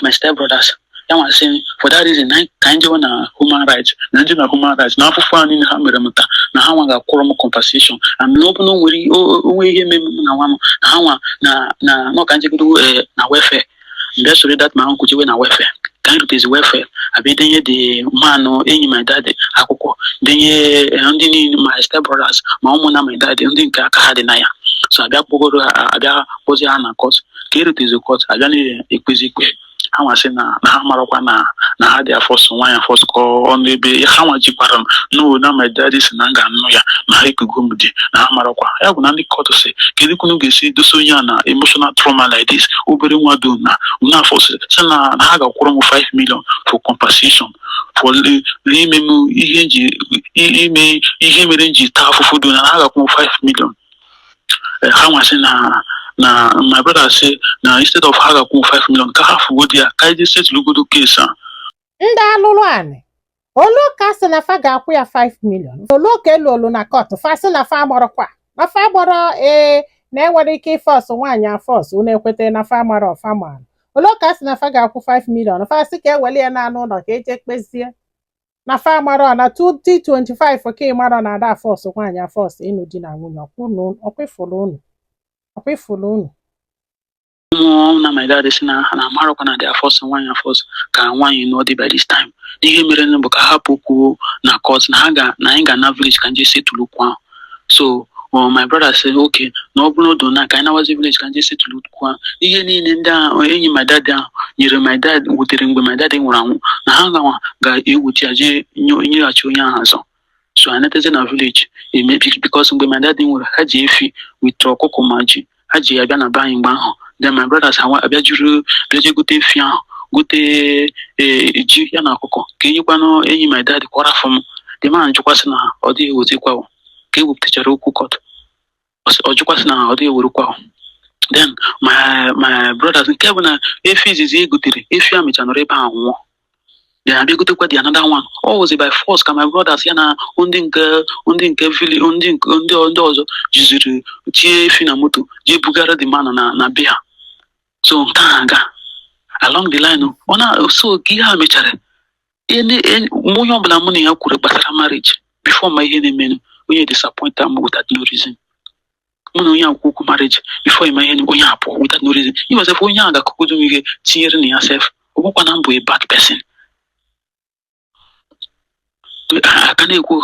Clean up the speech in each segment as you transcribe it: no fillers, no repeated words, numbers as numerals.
with my stepbrothers. I was saying for that reason, I kind of human rights, Nigerian human rights. Now for fun in Hameramata, now how I got conversation. I'm no way na no can't do na welfare. That's really that my uncle do na welfare. Kind of is welfare. I be then the man or any my daddy. I could then my stepbrothers, my mom and my daddy, and then Kahadinaya. So I got Pogo, I got Posiana course. Kiri is a court. I got a how I say na Hamarokana, na their first one and first call on the be how much you param. No, now my daddy's Nanga Noya, Mahiko Gumudi, na Hamarokwa. I would only call to say, Kirikunug see do so yana emotional trauma like this, Uberi Waduna, Una force, Sana Haga Kuromo 5 million for compensation. For Limemu, Imerenji, Tafu Food, and Haga 5 million. How I say na my brother say na instead of haga ku 5 million ka half go dia ka just set lugudu case nda alụlụ ani olu ka sị na fa ga-akwụ ya 5 million olu ka elu na court fa sị na fa agbọrọkwa na fa agbọrọ na enwere ike ifọs nwaanyị afọs unu ekwete na fa agbọrọ fa mara olu ka sị na fa ga-akwụ 5 million fa sị ka eweli ya na anụ ụlọ ka eje kpezie na fa agbọrọ na 2025 ka ị mara na ada afọs nwaanyị afọs ịnụ di na nwunye ọkwụfụrụ unu na my dad is na Maroko na their first one and first can one you know the by this time. The mere no boka hapuku na court na haga na inga na village can just say to look one. So my brother said okay no do na kind of village can just say to look one. Ihe ni nda enyi my dad nyere my dad wutere mgbe my dad nwụrụ na hanga wa ga ewuti aje nyo achi onye ahazo. So another na village because mgbe my dad nwụrụ ha ji efi with ọkụkọ maji ha ji abịa na banyị mgbe ahụ. Then my brothers abịa juru beje gote fia gote ji ya na ọkụkọ ka enyekwanụ enyi my dad kwara fọm the man jụkwasị na ọ dịghị ewetekwa ka ewepụtachara okwu court ọ jụkwasị na ọ dịghị ewerukwa. Then my brothers nke bụ na efi izizi egotere efi a mecha nọrọ ebe ahụ nwụọ. Then abịa gotekwa the another one all was by force ka my brothers ya na ndị nke village ndị ọzọ jiziri tie efi na moto jee bugara the man na be ha. So Tanga along the line, so Gia Mechare. Onye ọbụla mụ na ya kwuru gbasara marriage before my ihe na-eme when you disappoint them without no reason. Mụ na onye akwụkwọ marriage before my ihe onye apụ without no reason. You must have onye a ga-akụkọdo ihe tinyere na ya self. Ọ bụkwa na mbụ a bad person. Aka na-ekwu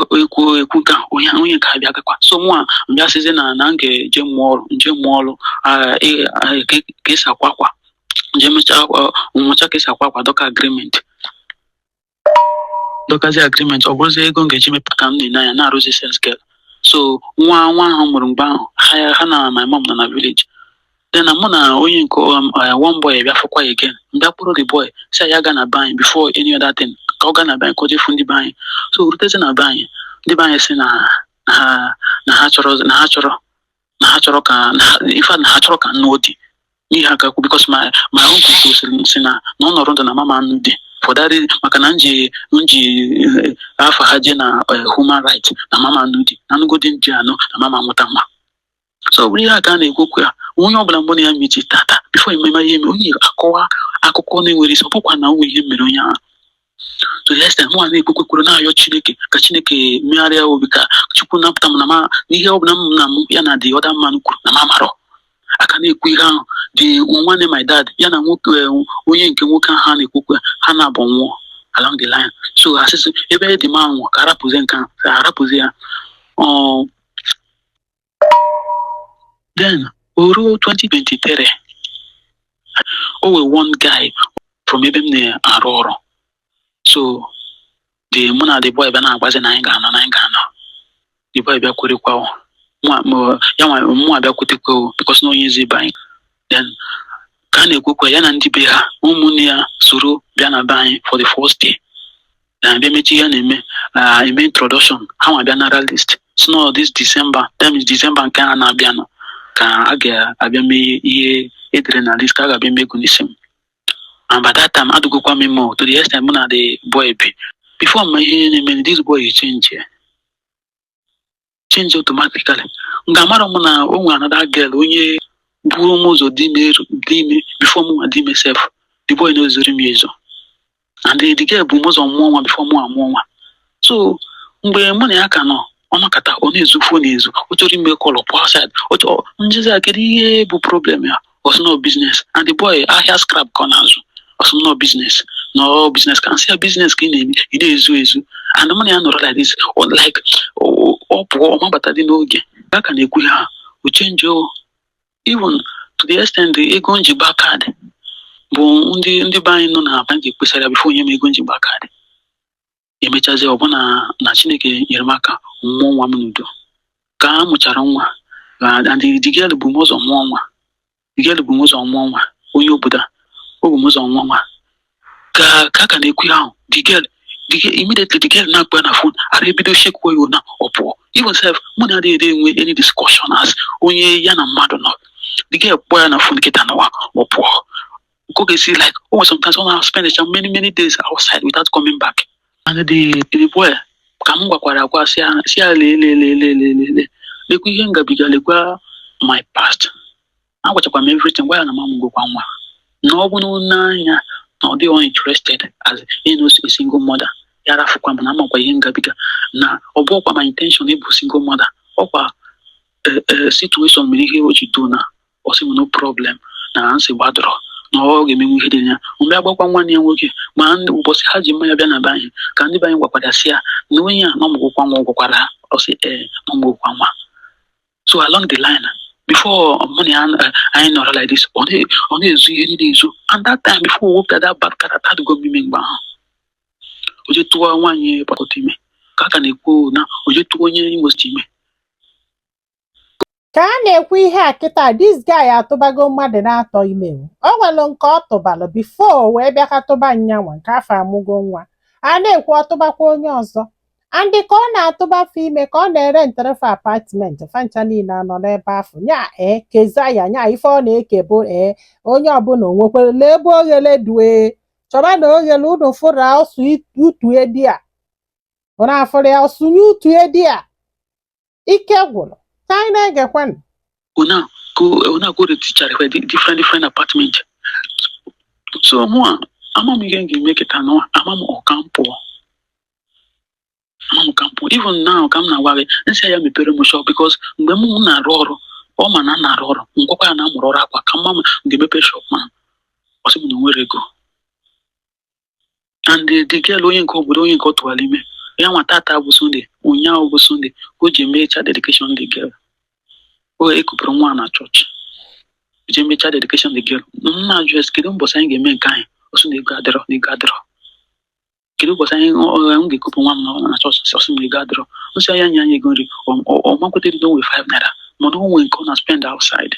ka onye ka abịa gakwa. So mụ a mbịa sizi na nke je mụọ ọrụ ka esi akwa njemecha ka esi akwa doka agreement dokazi agreement ọ bụrụzi ego m ga-eji mepụta m na ya na-arụzi sales girl. So nwa ahụ mụrụ mgbe ahụ ha na my mom na village. Then mụ na onye nke one boy bịa fụkwa again mbịa kpụrụ the boy si ya ga na bank before any other thing ka ọ ga na bank ka o jefu ndị bank. So rutezi na bank ndị bank si na ha chọrọ ka in fact na ha chọrọ ka nnu dị n'ihe aka kwu because my uncle si na ọ nọrọ ndụ na mama nnu dị for that reason maka na nji afọ ha je na human rights na mama nnu dị na nnugodi nji anọ na mama mụta mma. So ihe aka na-ekwokwu ya onye ọbụla mbụ na ya mechi tata before ememe ihe eme onye akọwa akụkọ na-enwere isi ọbụkwa na onwe ihe mere onye ahụ. So last time nwa na-ekwekwuru na-ayọ Chineke ka Chineke megharịa obi ka Chukwu napụta m na n'ihe ọbụla m na m ya na the other man kwuru na mamarọ aka na-ekwu ihe ahụ dị nwanne my dad ya na nwoke onye nke nwoke ahụ na-ekwukwe ha na-abụ nwụọ along the line. So asịsị ebe dị ma nwụọ ka arapụzi nke ahụ ka arapụzi ya. Then oruo 2023 o wee one guy from ebe m na-arụ ọrụ. So mụ na the boy bịa na-agbazi na anyị ga-anọ the boy bịa kwerekwa mụ abịa kwetekwa because na onye ezi ebe anyị. Then ka a na-ekwekwa ya na ndị be ha ụmụnne ya soro bịa na be anyị for the first day. Then abịa mechi ya na-eme eme introduction ha nwa bịa nara list so this December that means December nke a na-abịa nọ ka a ga-abịa mee ihe edere na list ka a ga-abịa mee ego n'isi m. And by that time, I do go me more to the extent when the boy be. Before my name, this boy change automatically. Ngamara muna another girl onye buru mozo dime before mu dime self. the boy knows Rimizo. And the girl was on one before more. So, when money I can know, Omakata, only Zufone is, what do you make call up outside? What Njizakiri problem here was no business. And the boy, I have scrap corners was no business. No business can see a business in Izu. And the money I know like this, or like, but I didn't know again. Back and we change you even to the extent the Egonji back card. Bon, ndị be anyị nọ na bank ekpesara bifo onye m ego nji gbakadị emechazi ọbụna na Chineke nyere m aka mmụọ nwa m n'udo ka a mụchara nwa and the girl bụ ụzọ mụọ nwa onye obodo ọ bụ ụzọ mụọ nwa ka na-ekwu ahụ the girl immediately the girl na-akpọ na phone ara ebido shekwa ya na ọpụọ even self mụ na adịghị enwe any discussion as onye ya na mmadụ nọ the girl kpọ ya na phone kịta nawa ọpụọ. See, like, sometimes I spend many days outside without coming back. And the boy, come back, my past. I watch up everything. Why am I go one? No, they are interested as a single mother. Yara for Kwamanama Yenga bigger. Now, about my intention, a single mother. Opa, a situation, me what you do now, or no problem. Now, answer wadro. No, give me hidden. Umbrella one year working. Man was Haji Maya Bana Candy by Wapadasia, knowing no more or say no more. So along the line, before money I know like this, only any days. And that time before we worked that bad cat had to go be made. Would you 1 year Patime? Kakanipo now, would you 2 years was Timmy? Ka a na-ekwu ihe a kịta dis guy atụbago mmadụ na-atọ ime o nwere nke ọ tụbalụ before wee bịa ka tụba nyanwa nke afọ amụgo nwa a na-ekwu ọtụbakwa onye ọzọ andị ka ọ na-atụbafe ime ka ọ na-ere nterefe apartment fancha niile anọ n'ebe afọ nya keza ya nya ife ọ na-eke bụ onye ọbụla onwekwere ebe oghele due chọba na oghele unu fụra ọsụ utue di a ọ na-afụrụ ya ọsụnye utue di a ike gwụrụ. Una go to teacher for different apartment. So moi, I'm make it no, I'm campo. Even now, come now worry and say I'm a very much because when na roro, or man na roro, unkoka na murora kwa kama the bepe shop man. Also no where go. And the girl oyin ko to alime. Ya matata bu Sunday, unya bu Sunday, go jeme child education the girl. O ekupro nwa na church. Jeme child education the girl. Na just kidum bosa nge men kan. O Sunday gadro. Kidu bosa nge kupu nwa na church so Sunday gadro. O say anya nya go ri o makote do with 5 naira. Mo no wen ko na spend outside.